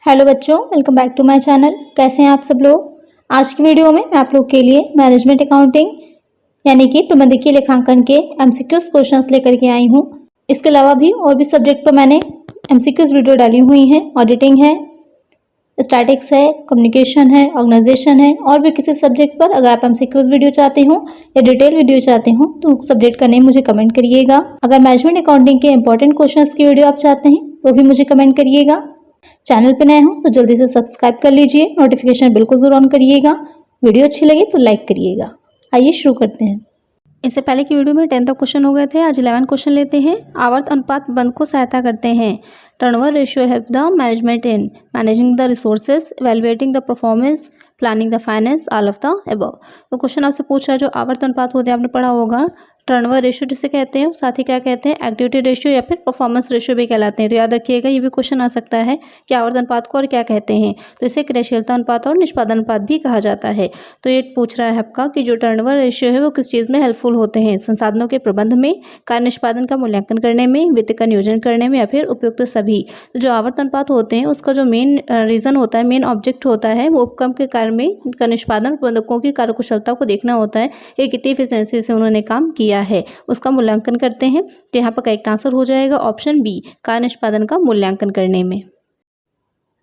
Hello बच्चों, welcome back to my channel. कैसे हैं आप सब लोग। आज की वीडियो में मैं आप लोग के लिए मैनेजमेंट अकाउंटिंग यानी कि प्रबंधकीय लेखांकन के एमसीक्यूज क्वेश्चंस लेकर के आई हूं। इसके अलावा भी और भी सब्जेक्ट पर मैंने एमसीक्यूज वीडियो डाली हुई हैं। ऑडिटिंग है, स्टैटिक्स है, कम्युनिकेशन है, ऑर्गेनाइजेशन है और भी किसी सब्जेक्ट पर अगर आप एमसीक्यूज वीडियो चाहते हो या डिटेल वीडियो चाहते हो तो सब्जेक्ट का नेम मुझे कमेंट करिएगा। अगर मैनेजमेंट अकाउंटिंग के इंपॉर्टेंट क्वेश्चंस की वीडियो आप चाहते हैं तो भी मुझे कमेंट करिएगा। चैनल पे नए हो तो जल्दी से सब्सक्राइब कर लीजिए, नोटिफिकेशन बिल्कुल जरूर ऑन करिएगा। वीडियो अच्छी लगे तो लाइक करिएगा। आइए शुरू करते हैं। इससे पहले की वीडियो में 10 तक क्वेश्चन हो गए थे, आज 11 क्वेश्चन लेते हैं। आवर्त अनुपात बंद को सहायता करते हैं। Turnover ratio help the management in managing the resources, evaluating the performance, planning the finance, all of the above. तो क्वेश्चन आपसे पूछा जो आवर्त अनुपात होते हैं आपने पढ़ा होगा, टर्नओवर रेशियो जिसे कहते हैं, साथ ही क्या कहते हैं एक्टिविटी रेशियो या फिर परफॉर्मेंस रेशियो भी कहलाते हैं। तो याद रखिएगा ये भी क्वेश्चन आ सकता है कि आवर्त अनुपात को और क्या कहते हैं। तो इसे क्रियाशीलता अनुपात और निष्पादन अनुपात भी कहा जाता है। तो ये पूछ रहा है आपका कि जो टर्नओवर रेशियो है वो किस चीज़ में हेल्पफुल होते हैं, संसाधनों के प्रबंध में, कार्य निष्पादन का मूल्यांकन करने में, वित्त का नियोजन करने में या फिर उपयुक्त सभी। तो जो आवर्त अनुपात होते हैं उसका जो मेन रीज़न होता है, मेन ऑब्जेक्ट होता है वो उपक्रम के कार्य में का निष्पादन प्रबंधकों की कार्यकुशलता को देखना होता है कि कितनी एफिशिएंसी से उन्होंने काम किया है, उसका मूल्यांकन करते हैं। तो यहाँ पर करेक्ट आंसर हो जाएगा ऑप्शन बी, कार्य निष्पादन का मूल्यांकन करने में।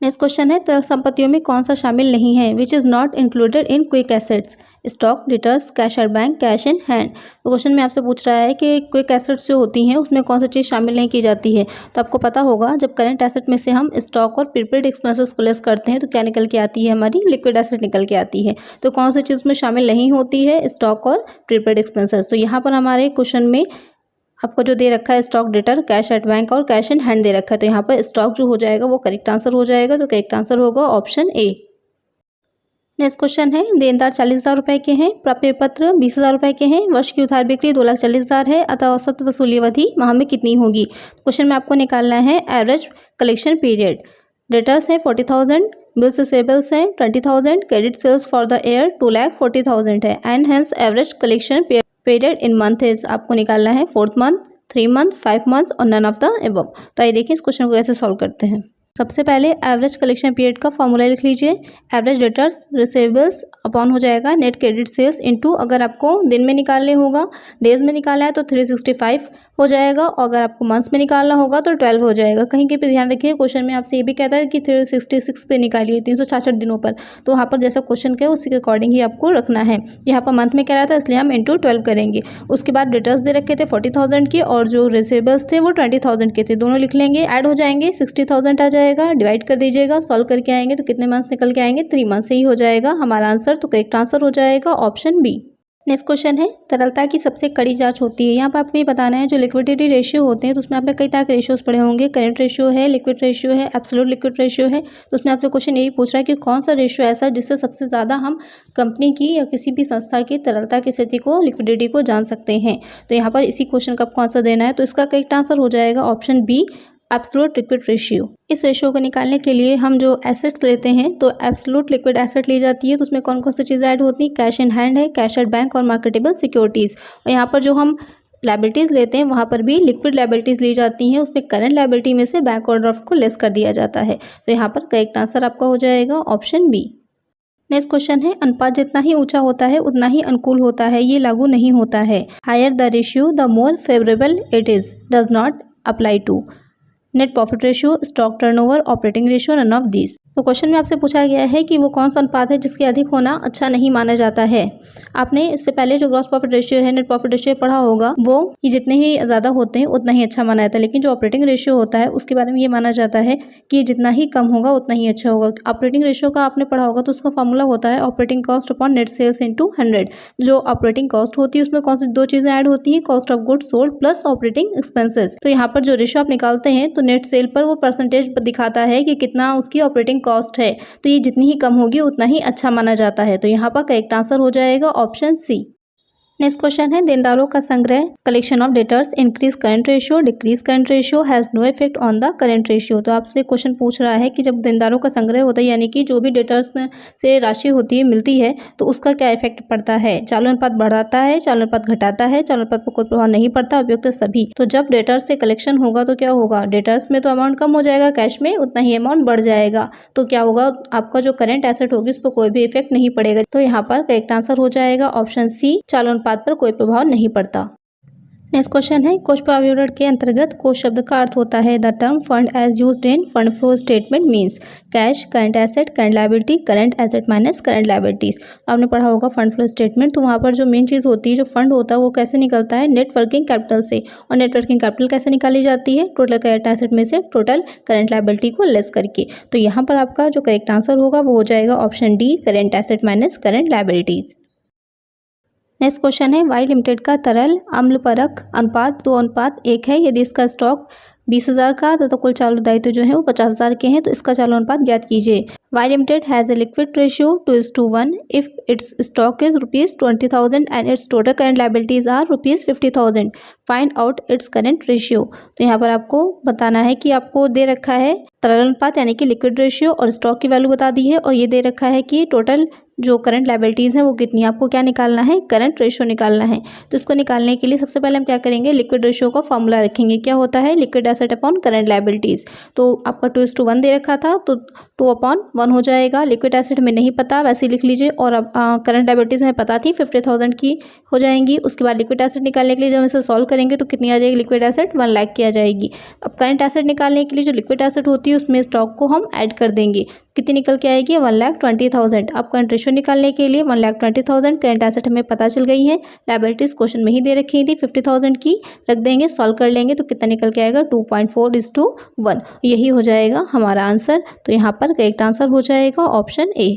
नेक्स्ट क्वेश्चन है तरल संपत्तियों में कौन सा शामिल नहीं है, which is not included in quick assets, stock, debtors, cash at bank, cash in hand. तो क्वेश्चन में आपसे पूछ रहा है कि क्विक एसेट्स जो होती हैं उसमें कौन सी चीज़ शामिल नहीं की जाती है। तो आपको पता होगा जब करंट एसेट में से हम स्टॉक और प्रीपेड एक्सपेंसेस को लेस करते हैं तो क्या निकल के आती है, हमारी लिक्विड एसेट निकल के आती है। तो कौन सी चीज़ में शामिल नहीं होती है, स्टॉक और प्रीपेड एक्सपेंसेस। तो यहाँ पर हमारे क्वेश्चन में आपको जो दे रखा है stock, debtor, cash at bank और कैश इन हैंड दे रखा है। तो यहाँ पर स्टॉक जो हो जाएगा वो करेक्ट आंसर हो जाएगा। तो करेक्ट आंसर होगा ऑप्शन ए। नेक्स्ट क्वेश्चन है देनदार 40,000 रुपये के हैं, प्राप्य पत्र 20,000 रुपये के हैं, वर्ष की उधार बिक्री 2,40,000 है, अतः औसत वसूली अवधि माह में कितनी होगी। क्वेश्चन में आपको निकालना है एवरेज कलेक्शन पीरियड। डेटर्स है 40,000, बिल्स रिसीवेबल्स हैं 20,000, credit sales for the year 2,40,000 है and hence average collection period in month is, आपको निकालना है 4th मंथ, 3 मंथ, 5 मंथ्स और नन ऑफ द अबव। तो आइए देखिए इस क्वेश्चन को कैसे सॉल्व करते हैं। सबसे पहले एवरेज कलेक्शन पीरियड का फॉर्मूला लिख लीजिए। एवरेज डेटर्स रिसीवेबल्स अपॉन हो जाएगा नेट क्रेडिट सेल्स इनटू, अगर आपको दिन में निकालने होगा, डेज में निकालना है तो 365 हो जाएगा और अगर आपको मंथ्स में निकालना होगा तो 12 हो जाएगा। कहीं के पे ध्यान रखिए क्वेश्चन में आपसे ये भी कहता है कि 366 पे निकालिए, 366 दिनों पर। तो वहाँ पर जैसा क्वेश्चन का है उसी के अकॉर्डिंग ही आपको रखना है। यहाँ पर मंथ में कह रहा था इसलिए हम इंटू 12 करेंगे। उसके बाद डेटर्स दे रखे थे 40,000 के और जो रिसीवेबल्स थे वो 20,000 के थे, दोनों लिख लेंगे, ऐड हो जाएंगे 60,000 आ जाएगा, डिवाइड कर दीजिएगा, सॉल्व करके आएंगे तो कितने मंथ्स निकल के आएंगे, 3 मंथ से ही हो जाएगा हमारा आंसर। तो करेक्ट आंसर हो जाएगा ऑप्शन बी। नेक्स्ट क्वेश्चन है तरलता की सबसे कड़ी जांच होती है। यहाँ पर आपको ये बताना है जो लिक्विडिटी रेशियो होते हैं तो उसमें आपने कई तरह के रेशियोज पढ़े होंगे, करंट रेशियो है, लिक्विड रेशियो है, एब्सोल्यूट लिक्विड रेशियो है। तो उसमें आपसे क्वेश्चन यही पूछ रहा है कि कौन सा रेशियो ऐसा है जिससे सबसे ज़्यादा हम कंपनी की या किसी भी संस्था की तरलता की स्थिति को, लिक्विडिटी को जान सकते हैं। तो यहाँ पर इसी क्वेश्चन का आपको आंसर देना है। तो इसका करेक्ट आंसर हो जाएगा option B, absolute liquid ratio. इस रेशियो को निकालने के लिए हम जो एसेट्स लेते हैं तो एब्सोल्यूट लिक्विड एसेट ली जाती है। तो उसमें कौन कौन सी चीज़ें ऐड होती हैं, कैश इन हैंड है, कैश एट बैंक और मार्केटेबल सिक्योरिटीज़। और यहाँ पर जो हम लायबिलिटीज़ लेते हैं वहाँ पर भी लिक्विड लायबिलिटीज़ ली जाती हैं, उसमें करंट लायबिलिटी में से बैंक ओवरड्राफ्ट को लेस कर दिया जाता है। तो यहाँ पर करेक्ट आंसर आपका हो जाएगा ऑप्शन बी। नेक्स्ट क्वेश्चन है अनुपात जितना ही ऊंचा होता है उतना ही अनुकूल होता है, ये लागू नहीं होता है। Higher the ratio the more favourable it is, does not apply to net profit ratio, stock turnover, operating ratio, none of this. तो क्वेश्चन में आपसे पूछा गया है कि वो कौन सा अनुपात है जिसके अधिक होना अच्छा नहीं माना जाता है। आपने इससे पहले जो ग्रॉस प्रॉफिट रेशियो है, नेट प्रॉफिट रेशियो पढ़ा होगा, वो ये जितने ही ज़्यादा होते हैं उतना ही अच्छा माना जाता है। लेकिन जो ऑपरेटिंग रेशियो होता है उसके बारे में ये माना जाता है कि जितना ही कम होगा उतना ही अच्छा होगा। ऑपरेटिंग रेशियो का आपने पढ़ा होगा तो उसका फॉर्मूला होता है operating cost upon net sales into 100। जो ऑपरेटिंग कॉस्ट होती है उसमें कौन सी दो चीज़ें ऐड होती हैं, cost of goods sold plus operating expenses. तो यहाँ पर जो रेशियो आप निकालते हैं तो नेट सेल पर वो परसेंटेज दिखाता है कि कितना उसकी ऑपरेटिंग कॉस्ट है। तो ये जितनी ही कम होगी उतना ही अच्छा माना जाता है। तो यहाँ पर करेक्ट आंसर हो जाएगा ऑप्शन सी। नेक्स्ट क्वेश्चन है देनदारों का संग्रह collection of debtors increase current ratio decrease current ratio has no effect on the current ratio. तो आपसे क्वेश्चन पूछ रहा है कि जब देनदारों का संग्रह होता है यानी कि जो भी डेटर्स से राशि होती है मिलती है तो उसका क्या इफेक्ट पड़ता है। चालू अनुपात बढ़ाता है, चालू अनुपात घटाता है, चालू अनुपात पर कोई प्रभाव नहीं पड़ता, उपयुक्त सभी। तो जब डेटर्स से कलेक्शन होगा तो क्या होगा, डेटर्स में तो अमाउंट कम हो जाएगा, कैश में उतना ही अमाउंट बढ़ जाएगा। तो क्या होगा, आपका जो करंट एसेट होगी उस पर कोई भी इफेक्ट नहीं पड़ेगा। तो यहाँ पर करेक्ट आंसर हो जाएगा ऑप्शन सी, चालू अनुपात पर कोई प्रभाव नहीं पड़ता। नेक्स्ट क्वेश्चन है कोष प्रवाह विवरण के अंतर्गत कोष शब्द का अर्थ होता है the term fund as used in fund flow statement means cash, current asset, current liability, current asset minus current liabilities. आपने पढ़ा होगा फंड फ्लो स्टेटमेंट, तो वहाँ पर जो मेन चीज़ होती है, जो फंड होता है वो कैसे निकलता है, नेट वर्किंग कैपिटल से। और नेट वर्किंग कैपिटल कैसे निकाली जाती है, टोटल करंट एसेट में से टोटल करंट लायबिलिटी को लेस करके। तो यहाँ पर आपका जो करेक्ट आंसर होगा वो हो जाएगा option D, current asset minus current liabilities. Next question है वाई लिमिटेड का तरल अम्लपरक अनुपात 2:1 है यदि इसका स्टॉक 20,000 का तथा कुल चालू दायित्व जो है वो 50,000 के हैं तो इसका चालू अनुपात ज्ञात कीजिए। Y limited has a liquid ratio 2:1 if its stock is ₹20,000 and its total current liabilities are ₹50,000। Find out its current ratio. तो यहाँ पर आपको बताना है कि आपको दे रखा है तरल अनुपात यानी कि लिक्विड रेशियो और स्टॉक की वैल्यू बता दी है और ये दे रखा है कि टोटल जो करंट लायबिलिटीज़ हैं वो कितनी, आपको क्या निकालना है, करंट रेशियो निकालना है। तो इसको निकालने के लिए सबसे पहले हम क्या करेंगे, लिक्विड रेशियो का फॉर्मूला रखेंगे। क्या होता है, liquid asset upon current liabilities. तो आपका 2:1 दे रखा था तो 2/1 हो जाएगा। लिक्विड एसेट में नहीं पता वैसे ही लिख लीजिए और अब करंट लायबिलिटीज़ हमें पता थी 50,000 की हो जाएंगी। उसके बाद लिक्विड एसेट निकालने के लिए जब इसे सॉल्व करेंगे तो कितनी आ जाएगी, लिक्विड एसेट 1 लाख की आ जाएगी। अब करंट एसेट निकालने के लिए जो लिक्विड एसेट होती है उसमें स्टॉक को हम ऐड कर देंगे, कितनी निकल के आएगी, 1,20,000। अब करंट रेशियो निकालने के लिए 1,20,000 करंट एसेट हमें पता चल गई है, लायबिलिटीज क्वेश्चन में ही दे रखी थी 50,000 की, रख देंगे, सॉल्व कर लेंगे तो कितना निकल के आएगा 2.4:1। यही हो जाएगा हमारा आंसर। तो यहाँ पर करेक्ट आंसर हो जाएगा ऑप्शन ए।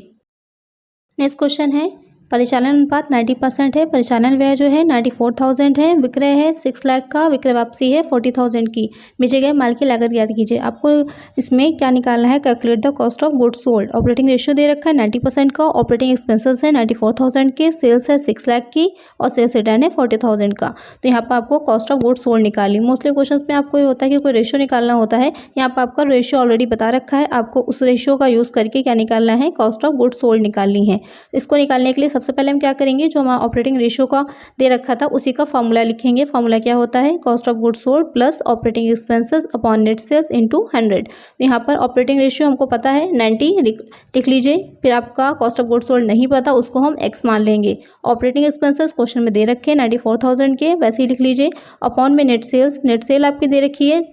नेक्स्ट क्वेश्चन है परिचालन अनुपात 90% है, परिचालन व्यय जो है 94,000 है, विक्रय है 6 लाख का, विक्रय वापसी है 40,000 की। बेचे गए माल की लागत ज्ञात कीजिए। आपको इसमें क्या निकालना है, calculate the cost of goods sold. Operating ratio दे रखा है 90% का, ऑपरेटिंग एक्सपेंसेस है 94,000 के, सेल्स है 6 लाख की और सेल्स रिटर्न है 40,000 का। तो यहाँ पर आपको कॉस्ट ऑफ गुड्स सोल्ड निकाली। मोस्टली क्वेश्चन में आपको ये होता है कि कोई रेशियो निकालना होता है, यहाँ पर आपका रेशियो ऑलरेडी बता रखा है, आपको उस रेशियो का यूज़ करके क्या निकालना है, कॉस्ट ऑफ गुड्स सोल्ड निकालनी है। इसको निकालने के लिए सबसे पहले हम क्या करेंगे, जो हमारा ऑपरेटिंग रेशियो का दे रखा था उसी का फॉर्मूला लिखेंगे। फॉर्मूला क्या होता है, cost of goods sold plus operating expenses upon net sales into 100। तो यहाँ पर ऑपरेटिंग रेशियो हमको पता है 90 लिख लीजिए, फिर आपका कॉस्ट ऑफ गुड्स सोल्ड नहीं पता उसको हम एक्स मान लेंगे। ऑपरेटिंग एक्सपेंसेस क्वेश्चन में दे रखे हैं 94,000 के, वैसे ही लिख लीजिए, अपॉन में नेट सेल्स, नेट सेल आपकी दे रखी है,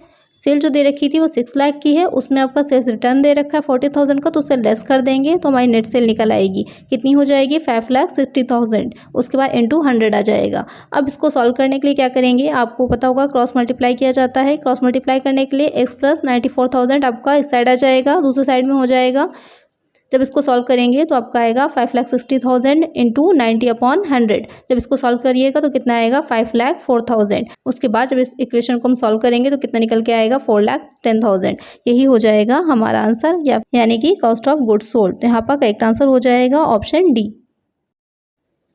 सेल जो दे रखी थी वो 6 लाख की है, उसमें आपका सेल्स रिटर्न दे रखा है 40,000 का, तो उसे लेस कर देंगे तो हमारी नेट सेल निकल आएगी, कितनी हो जाएगी 5,60,000। उसके बाद इनटू 100 आ जाएगा। अब इसको सॉल्व करने के लिए क्या करेंगे, आपको पता होगा क्रॉस मल्टीप्लाई किया जाता है। क्रॉस मल्टीप्लाई करने के लिए x + 94,000 आपका इस साइड आ जाएगा, दूसरी साइड में हो जाएगा। जब इसको सॉल्व करेंगे तो आपका आएगा 5,60,000 इंटू 90/100। जब इसको सॉल्व करिएगा तो कितना आएगा 5,04,000। उसके बाद जब इस इक्वेशन को हम सॉल्व करेंगे तो कितना निकल के आएगा 4,10,000। यही हो जाएगा हमारा आंसर, यानी कि कॉस्ट ऑफ गुड्स सोल्ड। तो यहाँ पर करेक्ट आंसर हो जाएगा ऑप्शन डी।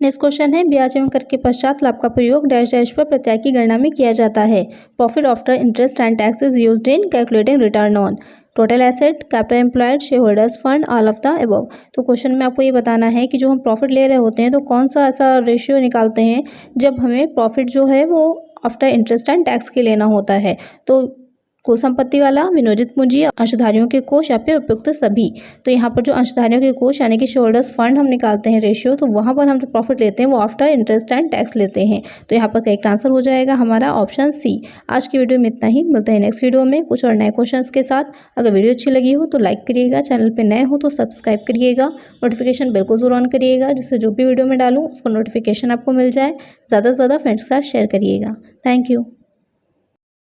नेक्स्ट क्वेश्चन है ब्याज एवं कर के पश्चात लाभ का प्रयोग डैश डैश पर प्रत्याय की गणना में किया जाता है। Profit after interest and tax is used in calculating return on total asset, capital employed, share holders fund, all of the above. तो क्वेश्चन में आपको ये बताना है कि जो हम प्रॉफिट ले रहे होते हैं तो कौन सा ऐसा रेशियो निकालते हैं जब हमें प्रॉफिट जो है वो आफ्टर इंटरेस्ट एंड टैक्स के लेना होता है। तो कुल संपत्ति वाला, विनियोजित पूंजी, अंशधारियों के कोष या फिर उपयुक्त सभी। तो यहाँ पर जो अंशधारियों के कोष यानी कि शेयर होल्डर्स फंड हम निकालते हैं रेशियो, तो वहाँ पर हम जो प्रॉफिट लेते हैं वो आफ्टर इंटरेस्ट एंड टैक्स लेते हैं। तो यहाँ पर करेक्ट आंसर हो जाएगा हमारा ऑप्शन सी। आज की वीडियो में इतना ही, मिलते हैं नेक्स्ट वीडियो में कुछ और नए क्वेश्चंस के साथ। अगर वीडियो अच्छी लगी हो तो लाइक करिएगा, चैनल पर नए हो तो सब्सक्राइब करिएगा, नोटिफिकेशन बेल को जरूर ऑन करिएगा जिससे जो भी वीडियो में डालूँ उसको नोटिफिकेशन आपको मिल जाए। ज़्यादा से ज़्यादा फ्रेंड्स के साथ शेयर करिएगा। Thank you.